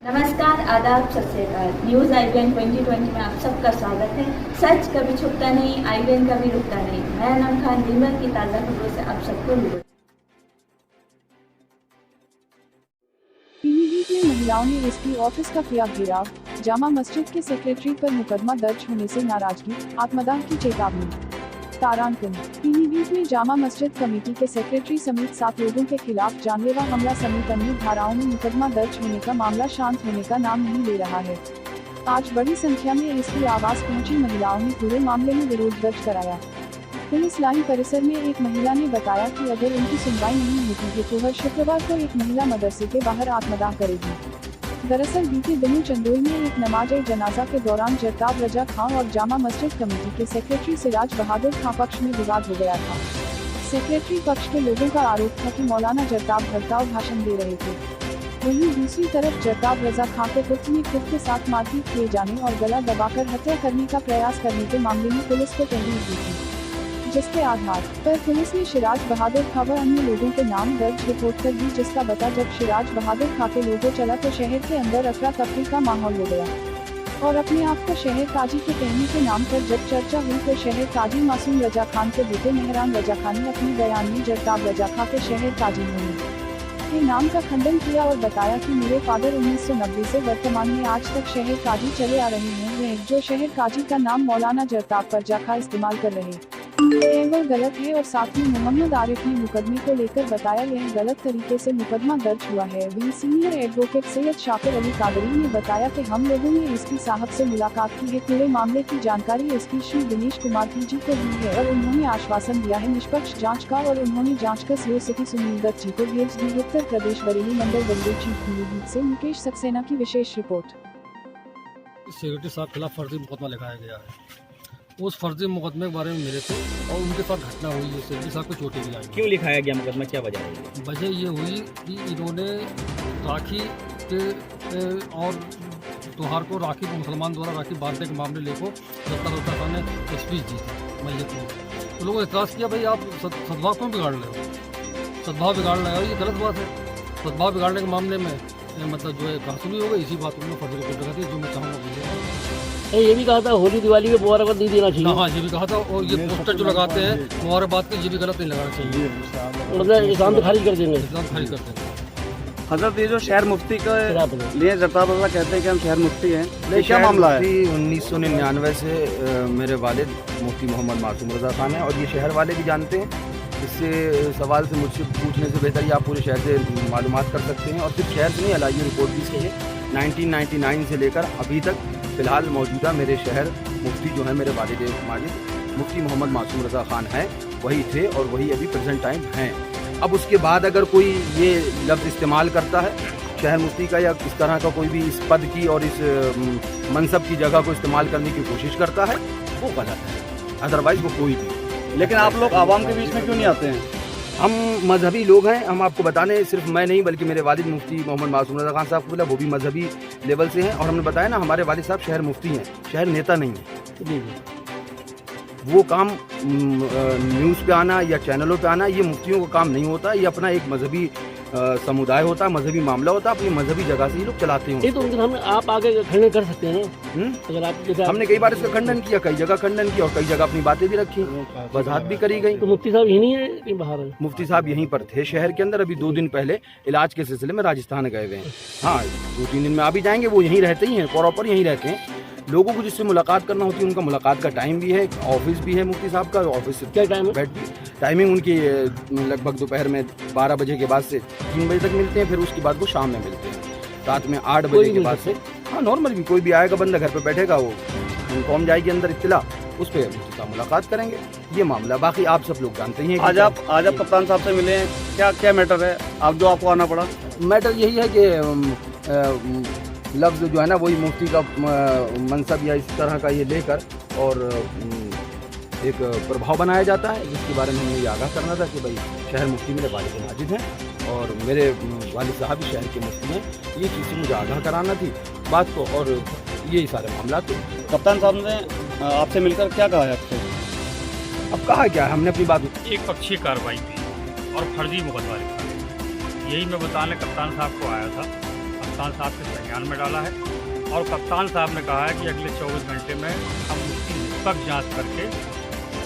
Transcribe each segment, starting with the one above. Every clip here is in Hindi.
नमस्कार, आदाब, सत श्री अकाल। न्यूज़ IBN 2020 में आप सबका स्वागत है। सच कभी छुपता नहीं, IBN कभी रुकता नहीं। मैं अनम खान नीमच की ताज़ा खबरों से आप सबको रूबरू। पीलीभीत में महिलाओं ने एसपी ऑफिस का किया घेराव, जामा मस्जिद के सेक्रेटरी पर मुकदमा दर्ज होने से नाराजगी, आत्मदाह की चेतावनी। तारांकित पीलीभीत में जामा मस्जिद कमेटी के सेक्रेटरी समेत 7 लोगों के खिलाफ जानलेवा हमला समेत अन्य धाराओं में मुकदमा दर्ज होने का मामला शांत होने का नाम नहीं ले रहा है। आज बड़ी संख्या में एसपी आवास पहुंची महिलाओं ने पूरे मामले में विरोध दर्ज कराया। पुलिस लाइन परिसर में एक महिला ने बताया कि अगर उनकी सुनवाई नहीं होती है तो हर शुक्रवार को एक महिला मदरसे के बाहर आत्मदाह करेगी। दरअसल बीते दिनों चंदोई में एक नमाज-ए-जनाजा के दौरान जरताब रजा खां और जामा मस्जिद कमेटी के सेक्रेटरी सिराज बहादुर खां पक्ष में विवाद हो गया था। सेक्रेटरी पक्ष के लोगों का आरोप था कि मौलाना जरताब भड़काऊ भाषण दे रहे थे। वहीं दूसरी तरफ जरताब रजा खां को पुत्र ने खुद के साथ मारपीट किए जाने और गला दबाकर हत्या करने का प्रयास करने के मामले में पुलिस को तहरीर दी थी, जिसके आधार पर पुलिस ने सिराज बहादुर खां व अन्य लोगों के नाम दर्ज रिपोर्ट कर दी, जिसका पता जब सिराज बहादुर खां के लोगों चला तो शहर के अंदर अफरा तफरी का माहौल हो गया और अपने आप को शहर काजी के कहने के नाम पर जब चर्चा हुई तो शहर काजी मासूम रजा खान के बेटे मेहरान रजा खान ने अपने बयान में जरताब रजा खां के शहर काजी होने के नाम का खंडन किया और बताया कि मेरे फादर 1990 से वर्तमान में आज तक शहर काजी चले आ रहे हैं, जो शहर काजी का नाम मौलाना जरताब पर जाखा इस्तेमाल कर रहे वो गलत है। और साथ ही मोहम्मद आरिफ ने मुकदमे को लेकर बताया यह गलत तरीके से मुकदमा दर्ज हुआ है। वहीं सीनियर एडवोकेट सैयद शाकिर अली कादरी ने बताया कि हम लोगों ने एसपी साहब से मुलाकात की है, पूरे मामले की जानकारी एसपी श्री दिनेश कुमार जी को दी है और उन्होंने आश्वासन दिया है निष्पक्ष जाँच का और उन्होंने जाँच कर सीओ सिटी सुनील दत्त जी को भेज दी। उत्तर प्रदेश बरेली मंडल बंदूक चीफ पीलीभीत से मुकेश सक्सेना की विशेष रिपोर्ट। सेक्रेटरी साहब के खिलाफ फर्जी मुकदमा लिखाया गया है। उस फर्जी मुकदमे के बारे में मिले थे और उनके साथ घटना हुई है। सेक्रेटरी साहब को चोटें भी आई। क्यों लिखाया गया मुकदमा, क्या वजह है? वजह ये हुई कि इन्होंने राखी के और त्योहार को राखी को मुसलमान द्वारा राखी बांधने के मामले लेको जरताब रजा खां ने स्पीच दी थी मैयत में। तो लोगों ने एतराज़ किया, भाई आप सद्भाव क्यों बिगाड़ रहे हो? सद्भाव बिगाड़ रहे हो, ये गलत बात है। सद्भाव बिगाड़ने के मामले में मतलब जो है कहासुनी हो गई, इसी बात को फर्जी रिपोर्ट लगा दी, जो मैं चाहूँगा। ये भी कहा था होली दिवाली में मुबारकबाद नहीं देना चाहिए। हाँ, ये भी कहा था। और ये पोस्टर जो लगाते हैं मुबारकबाद के, ये भी गलत नहीं लगाना चाहिए। मतलब इस्लाम तो खारिज कर देंगे। इस्लाम खारिज कर देंगे। हजरत ये जो शहर मुफ्ती का लिए जरताब रजा कहते हैं कि हम शहर मुफ्ती हैं, ये क्या मामला है? 1999 से मेरे वालिद मुफ्ती मोहम्मद मासूम रजा खान हैं और ये शहर वाले भी जानते हैं। इससे सवाल से मुझसे पूछने से बेहतर ये आप पूरे शहर से मालूमात कर सकते हैं। और सिर्फ शहर से नहीं, अलाइए रिपोर्ट भी इसकी है 1999 से लेकर अभी तक फ़िलहाल मौजूदा मेरे शहर मुफ्ती जो है मेरे वालिद माजिद मुफ्ती मोहम्मद मासूम रजा खान हैं, वही थे और वही अभी प्रेजेंट टाइम हैं। अब उसके बाद अगर कोई ये लफ्ज़ इस्तेमाल करता है शहर मुफ्ती का या इस तरह का कोई भी इस पद की और इस मनसब की जगह को इस्तेमाल करने की कोशिश करता है, वो गलत है। अदरवाइज़ वो कोई भी। लेकिन आप लोग आवाम के बीच में क्यों नहीं आते हैं? हम मजहबी लोग हैं। हम आपको बताने सिर्फ मैं नहीं बल्कि मेरे वालिद मुफ्ती मोहम्मद मासूम रजा खान साहब को बोला, वो भी मजहबी लेवल से हैं। और हमने बताया ना, हमारे वालिद साहब शहर मुफ्ती हैं, शहर नेता नहीं है। वो काम न्यूज़ पे आना या चैनलों पे आना ये मुफ्तियों का काम नहीं होता। ये अपना एक मजहबी समुदाय होता है, मजहबी मामला होता है, अपनी मजहबी जगह से ये लोग चलाते हैं। ये तो उनके सामने आप आगे खंडन कर सकते हैं ना। अगर आप हमने कई बार इसका खंडन किया, कई जगह खंडन किया और कई जगह अपनी बातें भी रखी, वजाहत भी करी गई। तो मुफ्ती साहब यही नहीं है कि बाहर है? मुफ्ती साहब यहीं पर थे शहर के अंदर। अभी 2 दिन पहले इलाज के सिलसिले में राजस्थान गए हुए हैं। हाँ, 2-3 दिन में आ भी जाएंगे। वो यहीं रहते ही हैं, प्रॉपर यहीं रहते हैं। लोगों को जिससे मुलाकात करना होती है उनका मुलाकात का टाइम भी है, ऑफिस भी है मुफ्ती साहब का। ऑफिस क्या टाइम है? बैठ भी टाइमिंग उनकी लगभग दोपहर में 12 बजे के बाद से 3 बजे तक मिलते हैं, फिर उसके बाद वो शाम में मिलते हैं रात में 8 बजे के बाद से। हाँ, नॉर्मल भी कोई भी आएगा बंदा घर पे बैठेगा, वो कॉम जाएगी अंदर इत्तला, उस पर मुफ्ती साहब मुलाकात करेंगे। ये मामला बाकी आप सब लोग जानते ही हैं। आज आप कप्तान साहब से मिले हैं, क्या मैटर है आप जो आपको आना पड़ा? मैटर यही है कि लफ्ज़ जो है ना वही मुफ्ती का मनसब या इस तरह का ये लेकर और एक प्रभाव बनाया जाता है, जिसके बारे में हमें ये आगाह करना था कि भाई शहर मुफ्ती मेरे वालिद माजिद हैं और मेरे वालिद साहब भी शहर के मुफ्ती हैं। ये चीज़ से मुझे आगाह कराना थी बात को, और यही सारे मामला थे। कप्तान साहब ने आपसे मिलकर क्या कहा है आपसे? अब कहा क्या है, हमने अपनी बात एक पक्षीय कार्रवाई की और फर्जी मुकदमा लिखा। यही मैं बताने कप्तान साहब को आया था। कप्तान साहब के संज्ञान में डाला है और कप्तान साहब ने कहा है कि अगले 24 घंटे में हम उसकी निष्पक्ष जाँच करके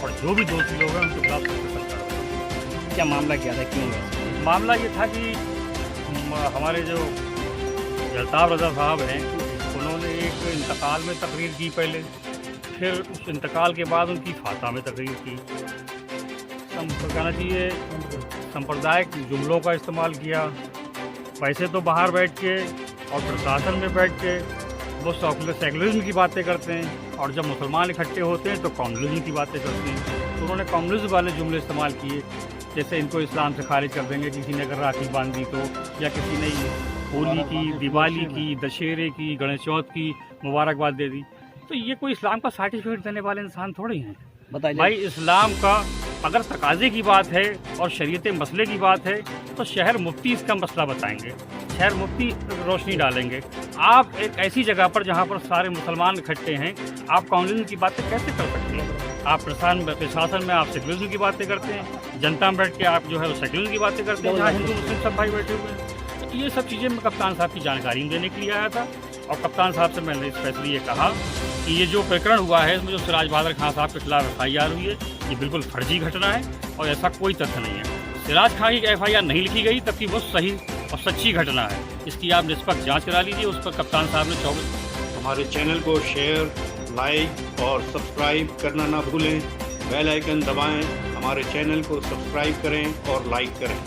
और जो भी दोषी लोग हैं उनके खिलाफ सख्त कार्रवाई। क्या मामला क्या था, क्यों हुआ? मामला ये था कि हमारे जो जलताब रज़ा साहब हैं उन्होंने एक इंतकाल में तकरीर की पहले, फिर उस इंतकाल के बाद उनकी फाता में तकरीर की। कहना चाहिए सांप्रदायिक जुमलों का इस्तेमाल किया। वैसे तो बाहर बैठ के और प्रशासन में बैठ के वो सेकुलरिज्म की बातें करते हैं और जब मुसलमान इकट्ठे होते हैं तो कम्युनिज्म की बातें करते हैं। तो उन्होंने कम्युनिज्म वाले जुमले इस्तेमाल किए, जैसे इनको इस्लाम से खारिज कर देंगे किसी ने अगर राखी बांध दी तो, या किसी ने होली की, दिवाली की, दशहरे की, गणेश चौथ की मुबारकबाद दे दी। तो ये कोई इस्लाम का सर्टिफिकेट देने वाले इंसान थोड़े हैं। बताइए भाई इस्लाम का अगर तकाजे की बात है और शरीयत मसले की बात है तो शहर मुफ्ती इसका मसला बताएंगे, शहर मुफ्ती रोशनी डालेंगे। आप एक ऐसी जगह पर जहाँ पर सारे मुसलमान इकट्ठे हैं, आप कम्युनिज्म की बातें कैसे कर सकते हैं? आप प्रशासन में आप सेकुलरिज्म की बातें करते हैं, जनता में बैठ के आप जो है वो सेकुलरिज्म की बातें करते हैं, जहाँ हिंदू मुस्लिम सब भाई बैठे हुए हैं। तो ये सब चीज़ें मैं कप्तान साहब की जानकारी देने के लिए आया था और कप्तान साहब से मैंने स्पेशली ये कहा कि ये जो प्रकरण हुआ है इसमें जो सिराज बहादुर खान साहब के खिलाफ FIR हुई है ये बिल्कुल फर्जी घटना है और ऐसा कोई तथ्य नहीं है। सिराज खान की FIR नहीं लिखी गई तबकि वो सही और सच्ची घटना है। इसकी आप निष्पक्ष जांच करा लीजिए। उस पर कप्तान साहब ने 24 हमारे चैनल को शेयर, लाइक और सब्सक्राइब करना ना भूलें। बेल आइकन दबाएं, हमारे चैनल को सब्सक्राइब करें और लाइक करें।